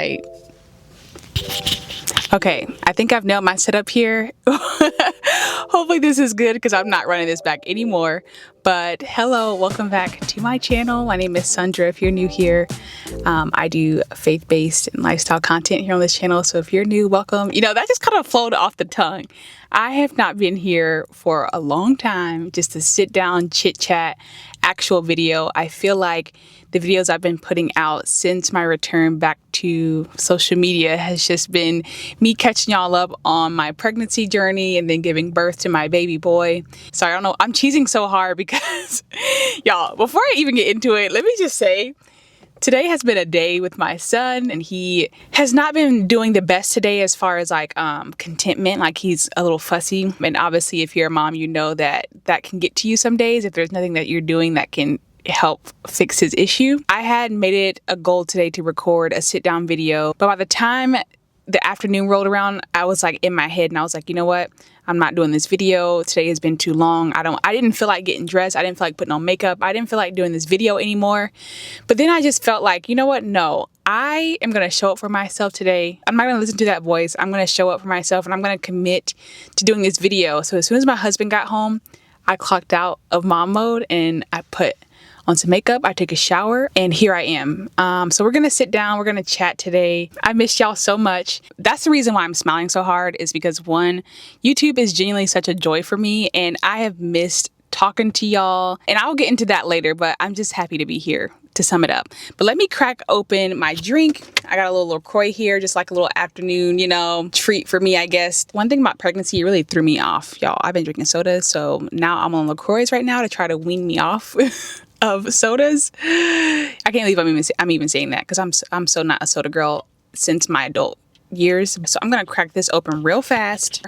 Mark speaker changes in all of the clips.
Speaker 1: Right. Okay, I think I've nailed my setup here. Hopefully this is good because I'm not running this back anymore. But hello, welcome back to my channel. My name is Sandra. If you're new here, I do faith-based and lifestyle content here on this channel. So if you're new, welcome. You know, that just kind of flowed off the tongue. I have not been here for a long time just to sit down, chit chat, actual video. I feel like the videos I've been putting out since my return back to social media has just been me catching y'all up on my pregnancy journey and then giving birth to my baby boy. So I don't know, I'm cheesing so hard because y'all, before I even get into it, let me just say, today has been a day with my son, and he has not been doing the best today as far as like contentment. Like, he's a little fussy, and obviously if you're a mom, you know that that can get to you some days if there's nothing that you're doing that can help fix his issue. I had made it a goal today to record a sit down video, but by the time the afternoon rolled around, I was like in my head and I was like, you know what? I'm not doing this video. Today has been too long. I didn't feel like getting dressed. I didn't feel like putting on makeup. I didn't feel like doing this video anymore. But then I just felt like, you know what? No, I am going to show up for myself today. I'm not going to listen to that voice. I'm going to show up for myself, and I'm going to commit to doing this video. So as soon as my husband got home, I clocked out of mom mode and I put on some makeup, I took a shower, and here I am. So we're gonna sit down, we're gonna chat today. I missed y'all so much. That's the reason why I'm smiling so hard, is because one, YouTube is genuinely such a joy for me, and I have missed talking to y'all, and I'll get into that later, but I'm just happy to be here to sum it up. But let me crack open my drink. I got a little LaCroix here, just like a little afternoon, you know, treat for me, I guess. One thing about pregnancy, it really threw me off, y'all. I've been drinking sodas, so now I'm on LaCroix right now to try to wean me off of sodas. I can't believe I'm even saying that, because I'm so not a soda girl since my adult years. So I'm gonna crack this open real fast.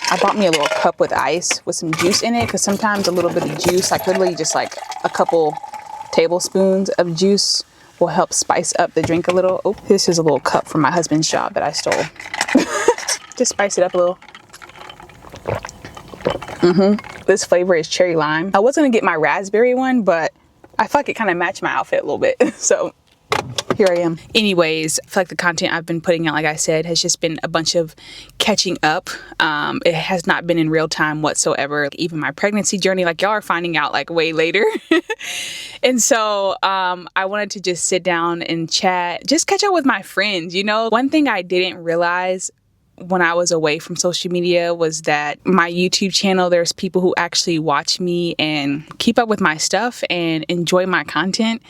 Speaker 1: I bought me a little cup with ice with some juice in it, because sometimes a little bit of juice, like literally just like a couple tablespoons of juice, will help spice up the drink a little. Oh, this is a little cup from my husband's job that I stole. Just spice it up a little. This flavor is cherry lime. I was gonna get my raspberry one, but I feel like it kind of matched my outfit a little bit. So here I am. Anyways, I feel like the content I've been putting out, like I said, has just been a bunch of catching up. It has not been in real time whatsoever. Even my pregnancy journey, like y'all are finding out like way later. And so I wanted to just sit down and chat, just catch up with my friends. You know, one thing I didn't realize when I was away from social media was that my YouTube channel, there's people who actually watch me and keep up with my stuff and enjoy my content.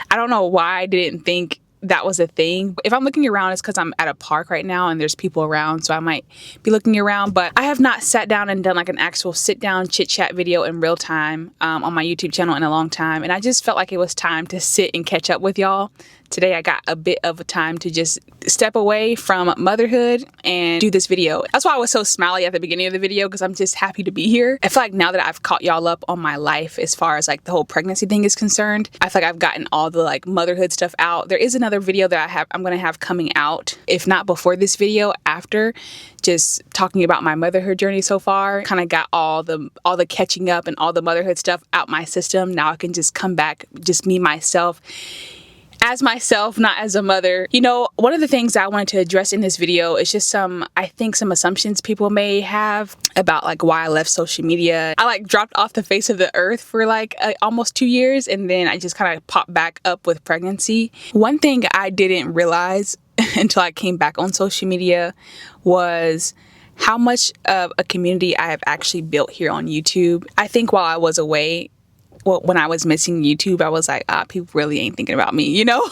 Speaker 1: I don't know why I didn't think that was a thing. If I'm looking around, it's because I'm at a park right now and there's people around, so I might be looking around. But I have not sat down and done like an actual sit down chit chat video in real time on my YouTube channel in a long time, and I just felt like it was time to sit and catch up with y'all. Today I got a bit of a time to just step away from motherhood and do this video. That's why I was so smiley at the beginning of the video, because I'm just happy to be here. I feel like now that I've caught y'all up on my life as far as like the whole pregnancy thing is concerned, I feel like I've gotten all the like motherhood stuff out. There is another video that I'm gonna have coming out, if not before this video, after, just talking about my motherhood journey so far. Kind of got all the catching up and all the motherhood stuff out my system. Now I can just come back, just me, myself, as myself, not as a mother. You know, one of the things I wanted to address in this video is just I think some assumptions people may have about like why I left social media. I like dropped off the face of the earth for like almost 2 years, and then I just kind of popped back up with pregnancy. One thing I didn't realize until I came back on social media was how much of a community I have actually built here on YouTube. I think while I was away, when I was missing YouTube, I was like, people really ain't thinking about me, you know?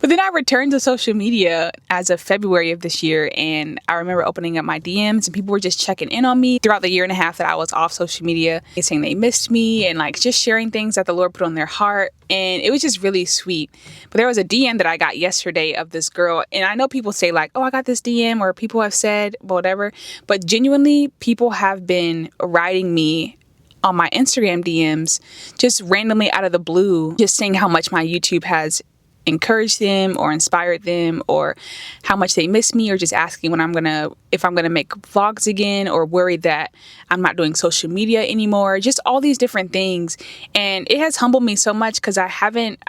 Speaker 1: But then I returned to social media as of February of this year, and I remember opening up my DMs and people were just checking in on me throughout the year and a half that I was off social media, saying they missed me and like just sharing things that the Lord put on their heart. And it was just really sweet. But there was a DM that I got yesterday of this girl, and I know people say like, oh, I got this DM, or people have said whatever, but genuinely people have been writing me on my Instagram DMs, just randomly out of the blue, just saying how much my YouTube has encouraged them or inspired them, or how much they miss me, or just asking if I'm gonna make vlogs again, or worried that I'm not doing social media anymore. Just all these different things. And it has humbled me so much, because I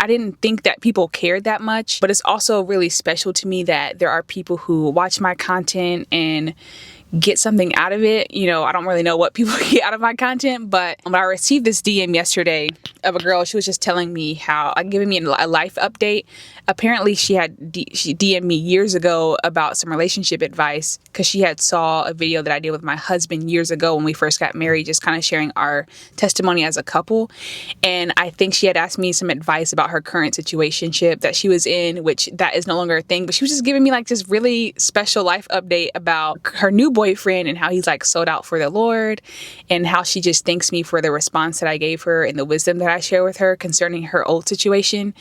Speaker 1: didn't think that people cared that much. But it's also really special to me that there are people who watch my content and get something out of it. You know, I don't really know what people get out of my content, but I received this DM yesterday of a girl. She was just telling me giving me a life update. Apparently she DM'd me years ago about some relationship advice, because she had saw a video that I did with my husband years ago when we first got married, just kind of sharing our testimony as a couple. And I think she had asked me some advice about her current situationship that she was in, which that is no longer a thing, but she was just giving me like this really special life update about her new boyfriend and how he's like sold out for the Lord, and how she just thanks me for the response that I gave her and the wisdom that I share with her concerning her old situation.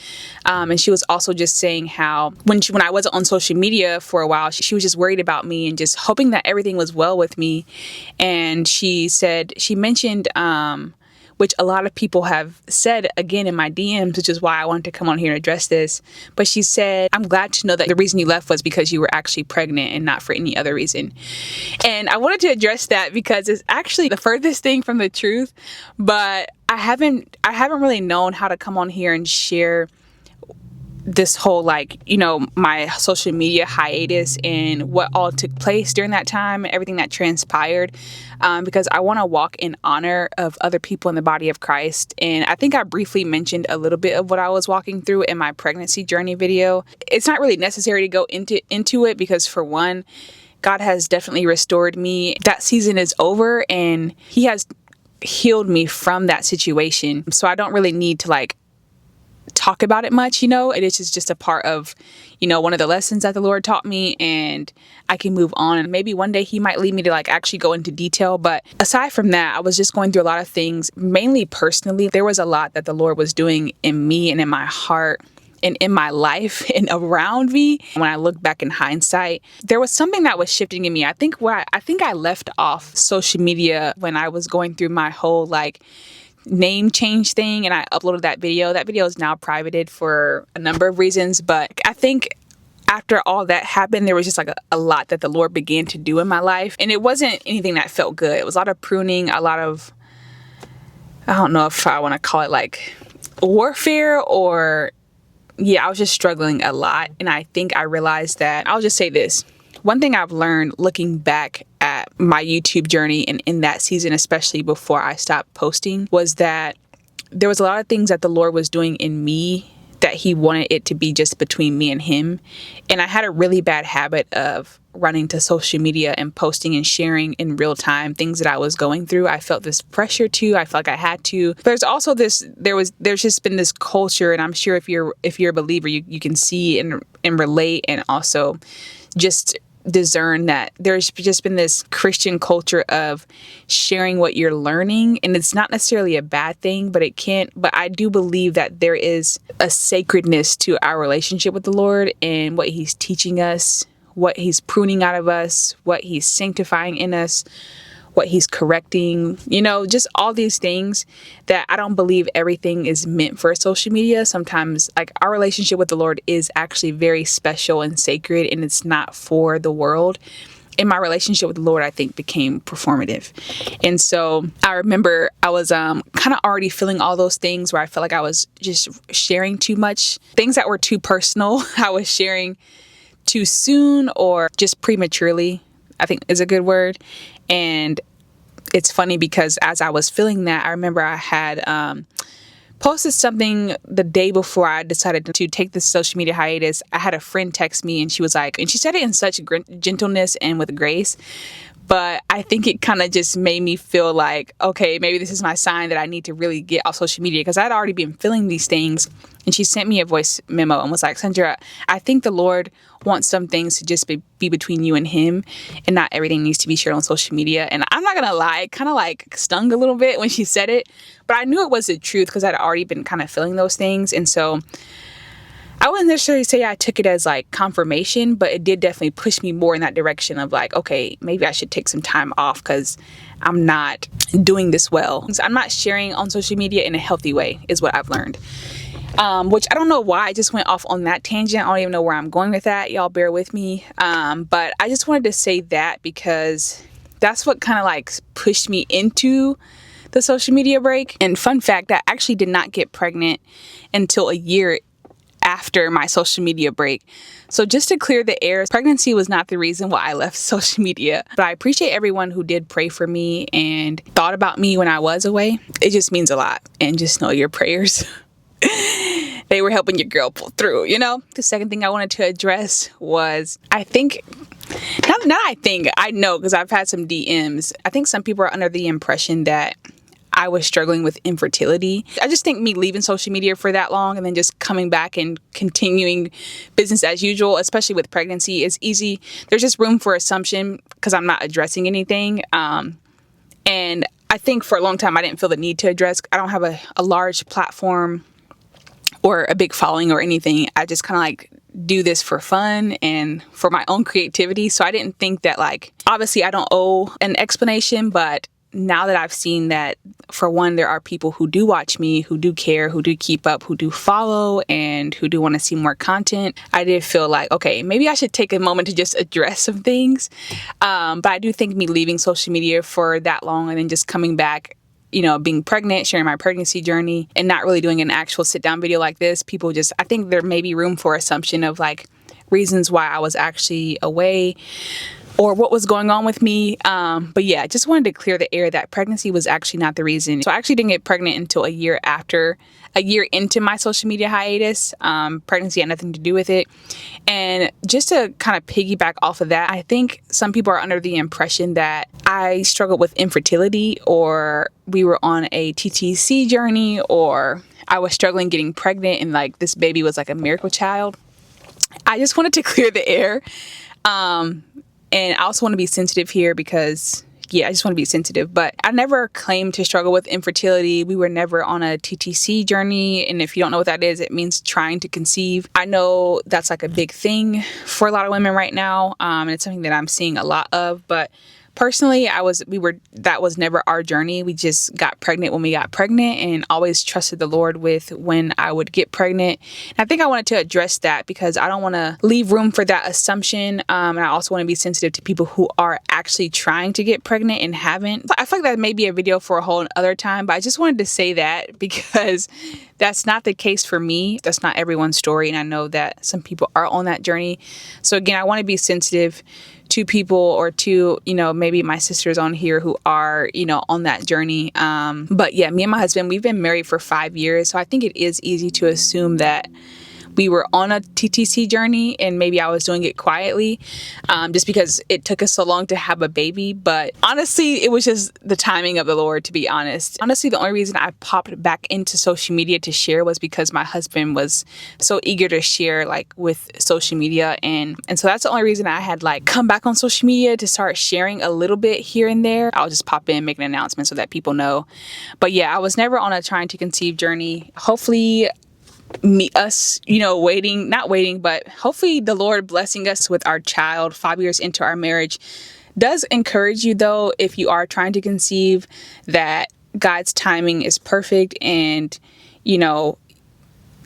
Speaker 1: And she was also just saying how when I wasn't on social media for a while, she was just worried about me and just hoping that everything was well with me. And she mentioned, which a lot of people have said again in my DMs, which is why I wanted to come on here and address this. But she said, I'm glad to know that the reason you left was because you were actually pregnant and not for any other reason. And I wanted to address that because it's actually the furthest thing from the truth. But I haven't really known how to come on here and share this whole, like, you know, my social media hiatus and what all took place during that time and everything that transpired, because I want to walk in honor of other people in the body of Christ. And I think I briefly mentioned a little bit of what I was walking through in my pregnancy journey video. It's not really necessary to go into it, because for one, God has definitely restored me. That season is over and he has healed me from that situation. So I don't really need to like talk about it much, you know. It is just a part of, you know, one of the lessons that the Lord taught me, and I can move on. And maybe one day he might lead me to like actually go into detail. But aside from that, I was just going through a lot of things, mainly personally. There was a lot that the Lord was doing in me and in my heart and in my life and around me. When I look back in hindsight, there was something that was shifting in me. I think I left off social media when I was going through my whole like name change thing, and I uploaded that video. That video is now privated for a number of reasons, but I think after all that happened, there was just like a lot that the Lord began to do in my life, and it wasn't anything that felt good. It was a lot of pruning, a lot of, I don't know if I want to call it like warfare, or yeah, I was just struggling a lot. And I think I realized that, I'll just say this, one thing I've learned looking back at my YouTube journey and in that season, especially before I stopped posting, was that there was a lot of things that the Lord was doing in me that he wanted it to be just between me and him. And I had a really bad habit of running to social media and posting and sharing in real time things that I was going through. I felt this pressure to, I felt like I had to. There's also there's just been this culture, and I'm sure if you're a believer, you can see and relate, and also just discern that there's just been this Christian culture of sharing what you're learning, and it's not necessarily a bad thing, but I do believe that there is a sacredness to our relationship with the Lord and what he's teaching us, what he's pruning out of us, what he's sanctifying in us, what he's correcting, you know, just all these things that I don't believe everything is meant for social media. Sometimes like our relationship with the Lord is actually very special and sacred, and it's not for the world. And my relationship with the Lord, I think, became performative. And so I remember I was kind of already feeling all those things where I felt like I was just sharing too much, things that were too personal. I was sharing too soon or just prematurely, I think is a good word. And it's funny because as I was feeling that, I remember I had posted something the day before I decided to take this social media hiatus. I had a friend text me, and she was like, and she said it in such gentleness and with grace, but I think it kind of just made me feel like, okay, maybe this is my sign that I need to really get off social media, because I'd already been feeling these things. And she sent me a voice memo and was like, Sandra, I think the Lord wants some things to just be between you and him, and not everything needs to be shared on social media. And I'm not gonna lie, it kind of like stung a little bit when she said it, but I knew it was the truth because I'd already been kind of feeling those things. And so I wouldn't necessarily say I took it as like confirmation, but it did definitely push me more in that direction of like, okay, maybe I should take some time off because I'm not doing this well. So I'm not sharing on social media in a healthy way is what I've learned. which I don't know why I just went off on that tangent. I don't even know where I'm going with that. Y'all bear with me. But I just wanted to say that because that's what kind of like pushed me into the social media break. And fun fact, I actually did not get pregnant until a year after my social media break. So just to clear the air, pregnancy was not the reason why I left social media. But I appreciate everyone who did pray for me and thought about me when I was away. It just means a lot. And just know your prayers, they were helping your girl pull through, you know? The second thing I wanted to address was, I know because I've had some DMs. I think some people are under the impression that I was struggling with infertility. I just think me leaving social media for that long and then just coming back and continuing business as usual, especially with pregnancy, is easy. There's just room for assumption because I'm not addressing anything. And I think for a long time, I didn't feel the need to address. I don't have a large platform or a big following or anything. I just kind of like do this for fun and for my own creativity. So I didn't think that, like, obviously I don't owe an explanation, but now that I've seen that, for one, there are people who do watch me, who do care, who do keep up, who do follow, and who do want to see more content, I did feel like, okay, maybe I should take a moment to just address some things. But I do think me leaving social media for that long and then just coming back, you know, being pregnant, sharing my pregnancy journey, and not really doing an actual sit-down video like this, people just, I think there may be room for assumption of like reasons why I was actually away or what was going on with me. But yeah, just wanted to clear the air that pregnancy was actually not the reason. So I actually didn't get pregnant until a year into my social media hiatus. Pregnancy had nothing to do with it. And just to kind of piggyback off of that, I think some people are under the impression that I struggled with infertility, or we were on a TTC journey, or I was struggling getting pregnant and like this baby was like a miracle child. I just wanted to clear the air. And I also want to be sensitive here because, yeah, I just want to be sensitive. But I never claimed to struggle with infertility. We were never on a TTC journey. And if you don't know what that is, it means trying to conceive. I know that's like a big thing for a lot of women right now. And it's something that I'm seeing a lot of. But personally, that was never our journey. We just got pregnant when we got pregnant and always trusted the Lord with when I would get pregnant. And I think I wanted to address that because I don't want to leave room for that assumption. And I also want to be sensitive to people who are actually trying to get pregnant and haven't. I feel like that may be a video for a whole other time, but I just wanted to say that because that's not the case for me. That's not everyone's story. And I know that some people are on that journey. So again, I want to be sensitive to people, or to, you know, maybe my sisters on here who are, you know, on that journey. But yeah, me and my husband, we've been married for 5 years. So I think it is easy to assume that we were on a TTC journey and maybe I was doing it quietly, just because it took us so long to have a baby. But honestly, it was just the timing of the Lord, to be honest. Honestly, the only reason I popped back into social media to share was because my husband was so eager to share like with social media. And so that's the only reason I had like come back on social media to start sharing a little bit here and there. I'll just pop in, make an announcement so that people know. But yeah, I was never on a trying to conceive journey. Hopefully but hopefully the Lord blessing us with our child 5 years into our marriage does encourage you, though, if you are trying to conceive, that God's timing is perfect and, you know,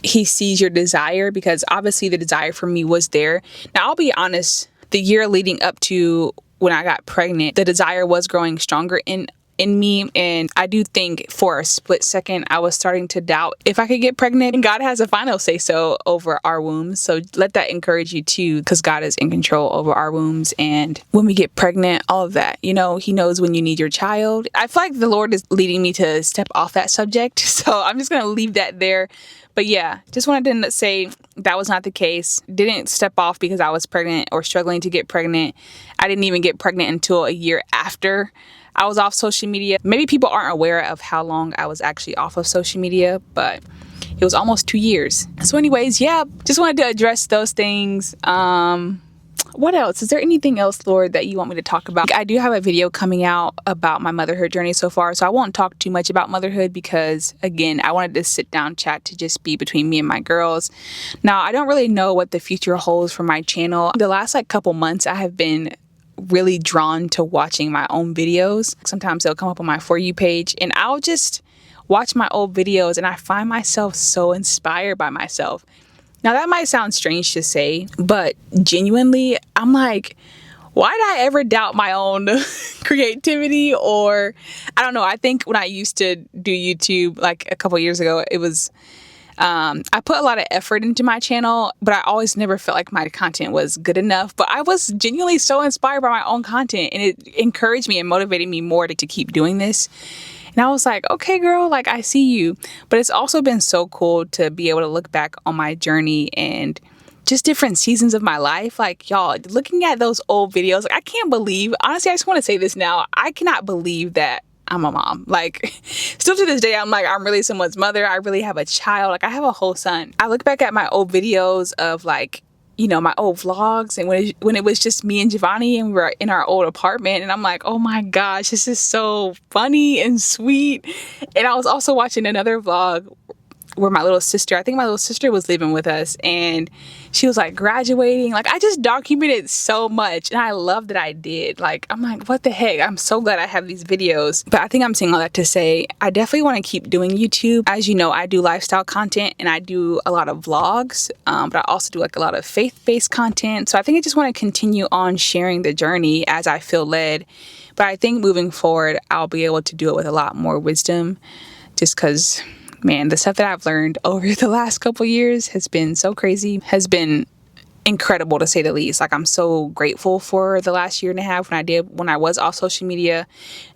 Speaker 1: He sees your desire, because obviously the desire for me was there. Now, I'll be honest, the year leading up to when I got pregnant, the desire was growing stronger in me. And I do think for a split second, I was starting to doubt if I could get pregnant. And God has a final say so over our wombs. So let that encourage you too, because God is in control over our wombs. And when we get pregnant, all of that, you know, He knows when you need your child. I feel like the Lord is leading me to step off that subject. So I'm just going to leave that there. But yeah, just wanted to say that was not the case. Didn't step off because I was pregnant or struggling to get pregnant. I didn't even get pregnant until a year after I was off social media. Maybe people aren't aware of how long I was actually off of social media, but it was almost 2 years. So anyways, yeah, just wanted to address those things. What else? Is there anything else, Lord, that you want me to talk about? I do have a video coming out about my motherhood journey so far, so I won't talk too much about motherhood because, again, I wanted this sit-down chat to just be between me and my girls. Now, I don't really know what the future holds for my channel. The last couple months, I have been really drawn to watching my own videos. Sometimes they'll come up on my For You page and I'll just watch my old videos and I find myself so inspired by myself. Now that might sound strange to say, but genuinely, I'm like, why did I ever doubt my own creativity? Or I don't know. I think when I used to do YouTube like a couple years ago, it was I put a lot of effort into my channel, but I always never felt like my content was good enough. But I was genuinely so inspired by my own content, and it encouraged me and motivated me more to keep doing this. And I was like, okay, girl, like I see you. But it's also been so cool to be able to look back on my journey and just different seasons of my life. Like, y'all, looking at those old videos, like I can't believe, honestly, I just want to say this now. I cannot believe that I'm a mom. Like, still to this day, I'm like, I'm really someone's mother. I really have a child. Like, I have a whole son. I look back at my old videos of like, you know, my old vlogs and when it was just me and Giovanni and we were in our old apartment, and I'm like, oh my gosh, this is so funny and sweet. And I was also watching another vlog where my little sister, I think my little sister was living with us, and she was like graduating. Like, I just documented so much, and I love that I did. Like, I'm like, what the heck? I'm so glad I have these videos. But I think I'm saying all that to say, I definitely want to keep doing YouTube. As you know, I do lifestyle content and I do a lot of vlogs, but I also do like a lot of faith-based content. So I think I just want to continue on sharing the journey as I feel led. But I think moving forward, I'll be able to do it with a lot more wisdom, just because, man, the stuff that I've learned over the last couple years has been so crazy, has been incredible to say the least. Like, I'm so grateful for the last year and a half when I was off social media.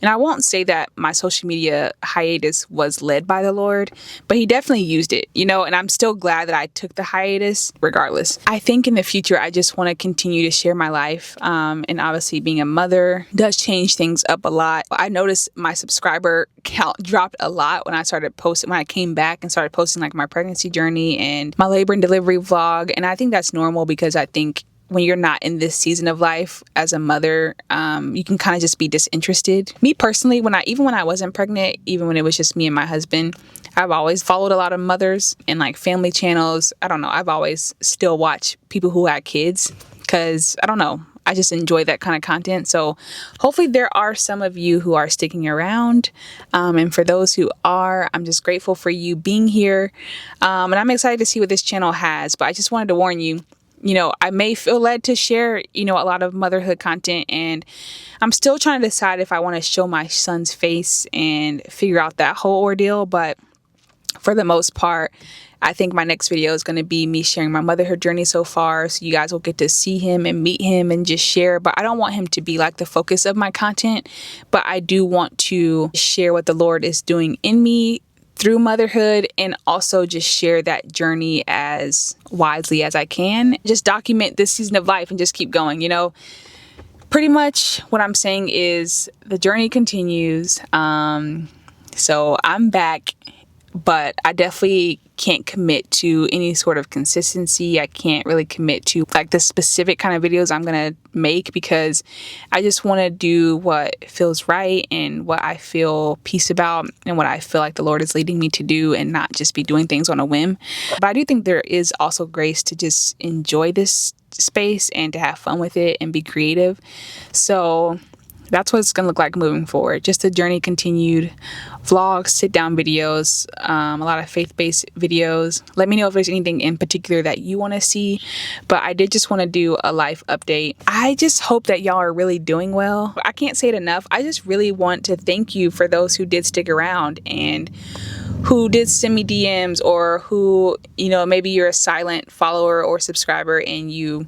Speaker 1: And I won't say that my social media hiatus was led by the Lord, but he definitely used it, you know, and I'm still glad that I took the hiatus regardless. I think in the future, I just want to continue to share my life. And obviously being a mother does change things up a lot. I noticed my subscriber count dropped a lot when I came back and started posting like my pregnancy journey and my labor and delivery vlog. And I think that's normal, because I think when you're not in this season of life as a mother, you can kind of just be disinterested. Me personally, even when I wasn't pregnant, even when it was just me and my husband, I've always followed a lot of mothers and like family channels. I don't know. I've always still watched people who had kids, because I don't know, I just enjoy that kind of content. So hopefully there are some of you who are sticking around. And for those who are, I'm just grateful for you being here. And I'm excited to see what this channel has. But I just wanted to warn you, you know, I may feel led to share, you know, a lot of motherhood content, and I'm still trying to decide if I want to show my son's face and figure out that whole ordeal. But for the most part, I think my next video is going to be me sharing my motherhood journey so far. So you guys will get to see him and meet him and just share. But I don't want him to be like the focus of my content. But I do want to share what the Lord is doing in me through motherhood, and also just share that journey as wisely as I can. Just document this season of life and just keep going, you know. Pretty much what I'm saying is the journey continues. So I'm back, but I definitely can't commit to any sort of consistency. I can't really commit to like the specific kind of videos I'm gonna make, because I just want to do what feels right and what I feel peace about and what I feel like the Lord is leading me to do, and not just be doing things on a whim. But I do think there is also grace to just enjoy this space and to have fun with it and be creative. So that's what it's going to look like moving forward. Just a journey continued, vlogs, sit down videos, a lot of faith-based videos. Let me know if there's anything in particular that you want to see. But I did just want to do a life update. I just hope that y'all are really doing well. I can't say it enough. I just really want to thank you for those who did stick around and who did send me DMs, or who, you know, maybe you're a silent follower or subscriber and you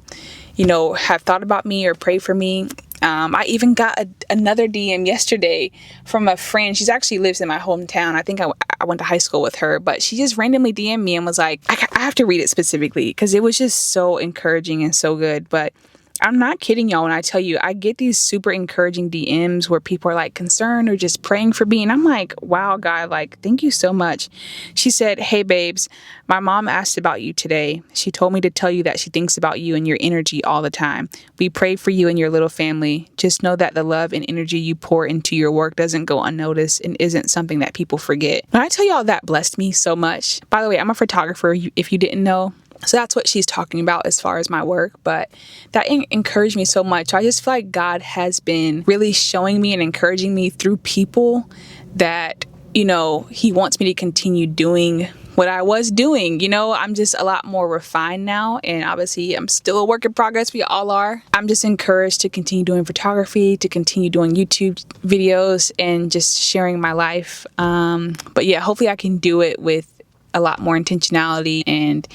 Speaker 1: know, have thought about me or prayed for me. I even got another DM yesterday from a friend. She actually lives in my hometown. I think I went to high school with her, but she just randomly DM'd me and was like, I have to read it specifically because it was just so encouraging and so good. But I'm not kidding y'all when I tell you, I get these super encouraging DMs where people are like concerned or just praying for me. And I'm like, wow, God, like, thank you so much. She said, hey, babes, my mom asked about you today. She told me to tell you that she thinks about you and your energy all the time. We prayed for you and your little family. Just know that the love and energy you pour into your work doesn't go unnoticed and isn't something that people forget. When I tell y'all, that blessed me so much. By the way, I'm a photographer, if you didn't know. So that's what she's talking about as far as my work, but that encouraged me so much. I just feel like God has been really showing me and encouraging me through people that you know, he wants me to continue doing what I was doing. You know, I'm just a lot more refined now, and obviously I'm still a work in progress. We all are. I'm just encouraged to continue doing photography, to continue doing YouTube videos, and just sharing my life. But yeah, hopefully I can do it with a lot more intentionality and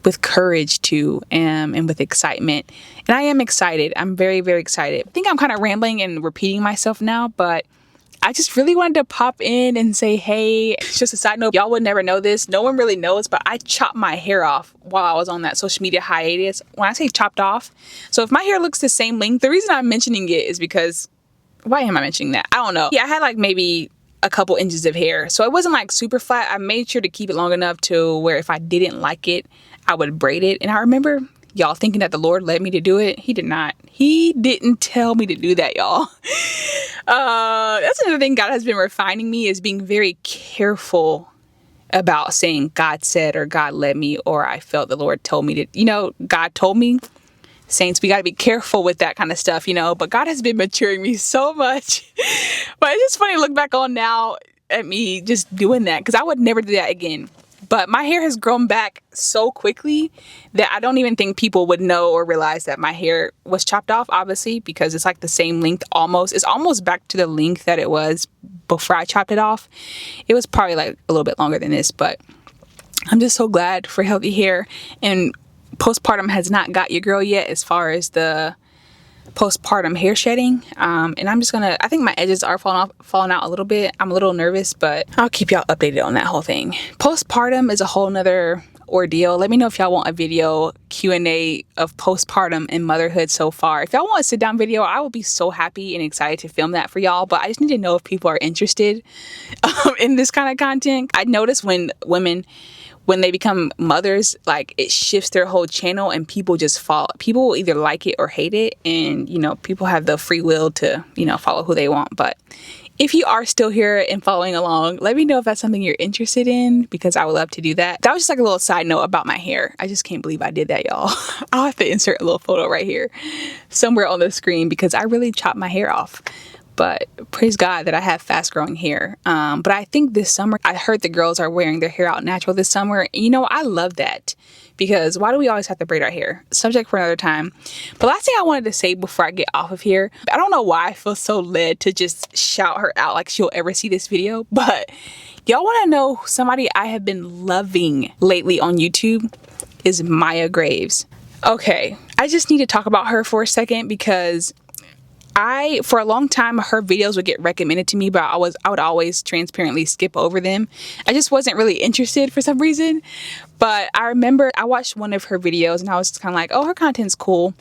Speaker 1: with courage too, and with excitement. And I am excited. I'm very, very excited. I think I'm kind of rambling and repeating myself now, but I just really wanted to pop in and say, hey, just a side note, y'all would never know this. No one really knows, but I chopped my hair off while I was on that social media hiatus. When I say chopped off, so if my hair looks the same length, the reason I'm mentioning it is because, why am I mentioning that? I don't know. Yeah, I had like maybe a couple inches of hair. So it wasn't like super flat. I made sure to keep it long enough to where if I didn't like it, I would braid it. And I remember y'all thinking that the Lord led me to do it. He did not. He didn't tell me to do that, y'all. That's another thing God has been refining me, is being very careful about saying God said or God led me or I felt the Lord told me to, you know, God told me. Saints, we got to be careful with that kind of stuff, you know, but God has been maturing me so much. But it's just funny to look back on now at me just doing that, because I would never do that again. But my hair has grown back so quickly that I don't even think people would know or realize that my hair was chopped off, obviously, because it's like the same length almost. It's almost back to the length that it was before I chopped it off. It was probably like a little bit longer than this, but I'm just so glad for healthy hair. And postpartum has not got your girl yet as far as the postpartum hair shedding, and I'm just gonna, I think my edges are falling out a little bit. I'm a little nervous, but I'll keep y'all updated on that whole thing. Postpartum is a whole nother ordeal. Let me know if y'all want a video Q&A of postpartum and motherhood so far. If y'all want a sit down video, I will be so happy and excited to film that for y'all, but I just need to know if people are interested in this kind of content. I notice when women, when they become mothers, like it shifts their whole channel and people just follow. People will either like it or hate it. And, you know, people have the free will to, you know, follow who they want. But if you are still here and following along, let me know if that's something you're interested in, because I would love to do that. That was just like a little side note about my hair. I just can't believe I did that, y'all. I'll have to insert a little photo right here somewhere on the screen, because I really chopped my hair off. But praise God that I have fast growing hair. But I think this summer, I heard the girls are wearing their hair out natural this summer. And you know, I love that, because why do we always have to braid our hair? Subject for another time. But last thing I wanted to say before I get off of here, I don't know why I feel so led to just shout her out like she'll ever see this video. But y'all want to know somebody I have been loving lately on YouTube is Maya Graves. Okay, I just need to talk about her for a second, because for a long time, her videos would get recommended to me, but I would always transparently skip over them. I just wasn't really interested for some reason. But I remember I watched one of her videos and I was kind of like, oh, her content's cool.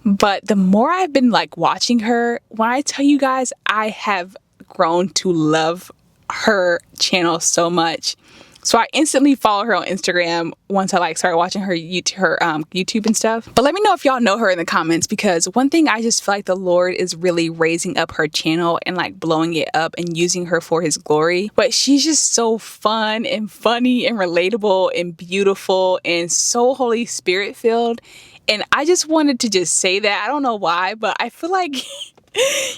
Speaker 1: But the more I've been like watching her, when I tell you guys, I have grown to love her channel so much. So I instantly follow her on Instagram once I like started watching her YouTube and stuff. But let me know if y'all know her in the comments, because one thing I just feel like the Lord is really raising up her channel and like blowing it up and using her for his glory. But she's just so fun and funny and relatable and beautiful and so Holy Spirit filled. And I just wanted to just say that. I don't know why, but I feel like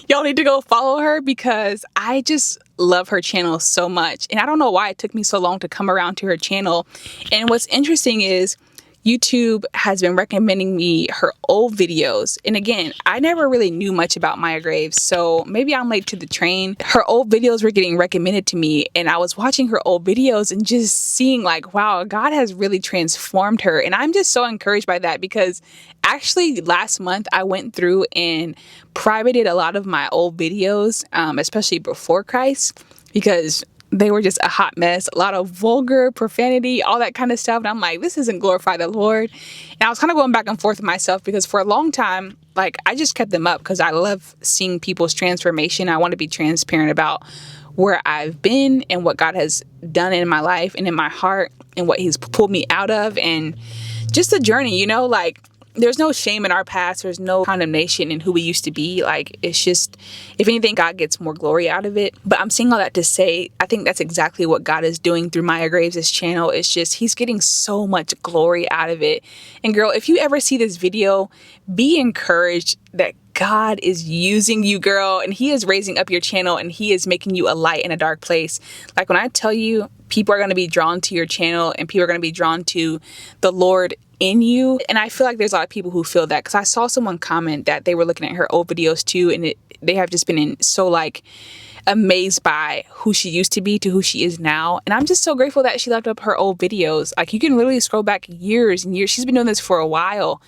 Speaker 1: y'all need to go follow her, because I just love her channel so much. And I don't know why it took me so long to come around to her channel. And what's interesting is YouTube has been recommending me her old videos. And again, I never really knew much about Maya Graves, so maybe I'm late to the train. Her old videos were getting recommended to me, and I was watching her old videos and just seeing like, wow, God has really transformed her. And I'm just so encouraged by that, because actually last month I went through and privated a lot of my old videos, especially before Christ, because they were just a hot mess, a lot of vulgar profanity, all that kind of stuff. And I'm like, this doesn't glorify the Lord. And I was kind of going back and forth with myself, because for a long time, like I just kept them up because I love seeing people's transformation. I want to be transparent about where I've been and what God has done in my life and in my heart and what he's pulled me out of, and just the journey, you know, like there's no shame in our past. There's no condemnation in who we used to be. Like, it's just, if anything, God gets more glory out of it. But I'm saying all that to say, I think that's exactly what God is doing through Maya Graves' channel. It's just, he's getting so much glory out of it. And girl, if you ever see this video, be encouraged that God is using you, girl, and he is raising up your channel, and he is making you a light in a dark place. Like when I tell you, people are going to be drawn to your channel and people are going to be drawn to the Lord in you. And I feel like there's a lot of people who feel that, because I saw someone comment that they were looking at her old videos too, and they have just been so like amazed by who she used to be to who she is now. And I'm just so grateful that she left up her old videos. Like you can literally scroll back years and years. She's been doing this for a while.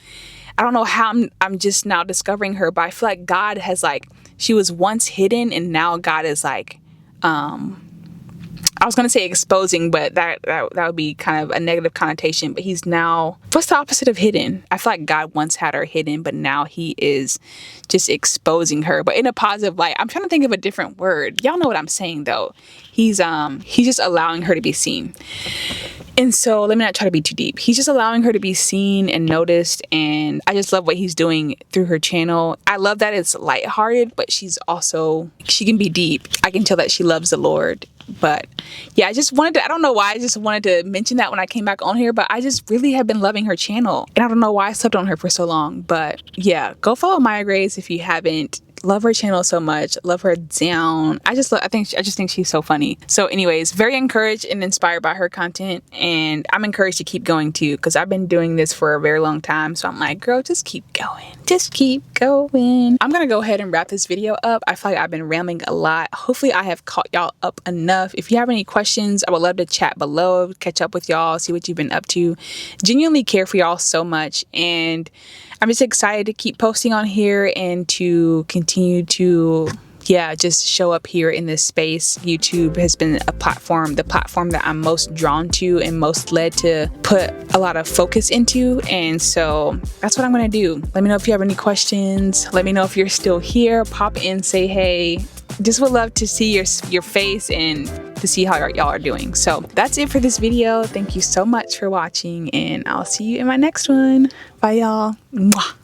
Speaker 1: I don't know how I'm just now discovering her, but I feel like God has, like, she was once hidden and now God is like, I was going to say exposing, but that would be kind of a negative connotation. But he's now, what's the opposite of hidden? I feel like God once had her hidden, but now he is just exposing her, but in a positive light. I'm trying to think of a different word. Y'all know what I'm saying though. He's just allowing her to be seen. And so let me not try to be too deep. He's just allowing her to be seen and noticed. And I just love what he's doing through her channel. I love that it's lighthearted, but she can be deep. I can tell that she loves the Lord. But yeah, I don't know why I just wanted to mention that when I came back on here, but I just really have been loving her channel. And I don't know why I slept on her for so long, but yeah, go follow Maya Grace if you haven't. Love her channel so much. Love her down. I just think she's so funny. So anyways, very encouraged and inspired by her content, and I'm encouraged to keep going too, because I've been doing this for a very long time. So I'm like, girl, just keep going. Just keep going. I'm gonna go ahead and wrap this video up. I feel like I've been rambling a lot. Hopefully I have caught y'all up enough. If you have any questions, I would love to chat below, catch up with y'all, see what you've been up to. Genuinely care for y'all so much, and I'm just excited to keep posting on here and to continue to, just show up here in this space. YouTube has been the platform that I'm most drawn to and most led to put a lot of focus into. And so that's what I'm going to do. Let me know if you have any questions. Let me know if you're still here. Pop in, say hey. Just would love to see your face and to see how y'all are doing. So that's it for this video. Thank you so much for watching, and I'll see you in my next one. Bye, y'all. Mwah.